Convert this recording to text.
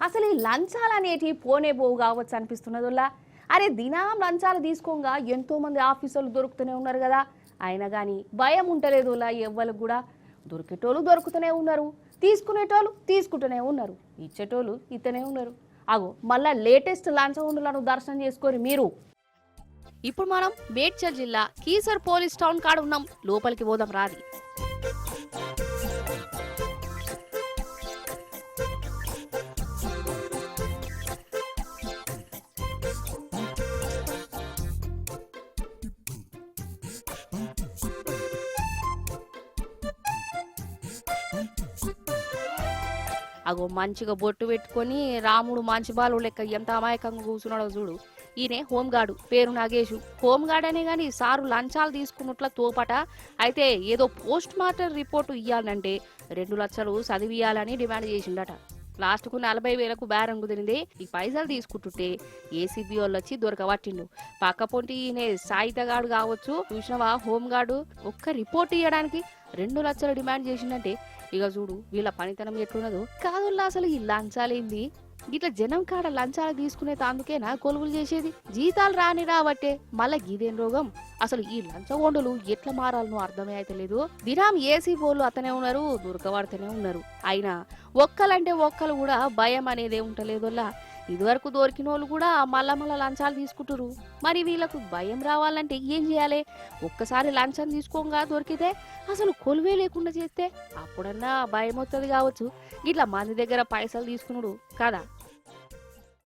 అసలు ఈ లంచాలు అనేటి పోనే పోవు కావచ్చు అనిపిస్తున్నదిలా. అరే దినం లంచాలు తీసుకోగా ఎంతో మంది ఆఫీసర్లు దొరుకుతూనే ఉన్నారు కదా. అయినా కానీ భయం ఉంటలేదులా ఎవ్వరికి కూడా. దొరికేటోళ్ళు దొరుకుతూనే ఉన్నారు, తీసుకునేటోళ్ళు తీసుకుంటూనే ఉన్నారు, ఇచ్చేటోళ్ళు ఇతనే ఉన్నారు. అగో మళ్ళా లేటెస్ట్ లంచగొండులను దర్శనం చేసుకోరు మీరు. ఇప్పుడు మనం మేడ్చల్ జిల్లా కీసర్ పోలీస్ టౌన్ కాడ ఉన్నాం. లోపలికి పోదాం రాది. అగో మంచిగా బొట్టు పెట్టుకొని రాముడు మంచి బాలు లెక్క ఎంత అమాయకంగా కూర్చున్నాడో చూడు. ఈయనే హోంగార్డు, పేరు నాగేషు. హోంగార్డ్ అనే గాని సారు లంచాలు తీసుకున్నట్ల తోపట. అయితే ఏదో పోస్ట్ మార్టం రిపోర్టు ఇయ్యాలంటే 2 లక్షలు చదివియాలని డిమాండ్ చేసిండట. లాస్ట్కు 40,000కు బేరం కుదిరింది. ఈ పైసలు తీసుకుంటుంటే ఏసీబీ వాళ్ళు వచ్చి దొరకబట్టిండు. పక్క పొంటి ఈయన సాయితగాడు కావచ్చు. చూసినవా హోంగార్డు ఒక్క రిపోర్ట్ ఇవ్వడానికి 2 లక్షలు డిమాండ్ చేసిందంటే ఇక చూడు వీళ్ళ పనితనం ఎట్లున్నదో. కాదుల్లా అసలు ఈ లంచాలేంది? ఇట్లా జనం కాడ లంచాలు తీసుకునే తాందుకేనా కొలువులు చేసేది? జీతాలు రాని రాబట్టే మళ్ళా గీదేం రోగం? అసలు ఈ లంచగొండలు ఎట్లా మారాలనో అర్థమే అయితే లేదు. దినాం ఏసీ పోలు అతనే ఉన్నారు, దొరకబడుతూనే ఉన్నారు. అయినా ఒక్కలంటే ఒక్కలు కూడా భయం అనేదే ఉంటలేదోలా. ఇదివరకు దొరికిన వాళ్ళు కూడా మళ్ళా లంచాలు తీసుకుంటారు. మరి వీళ్ళకు భయం రావాలంటే ఏం చేయాలి? ఒక్కసారి లంచం తీసుకోగా దొరికితే అసలు కొలువే లేకుండా చేస్తే అప్పుడన్నా భయం వస్తుంది కావచ్చు. ఇట్లా మంది దగ్గర పైసలు తీసుకున్నాడు కదా.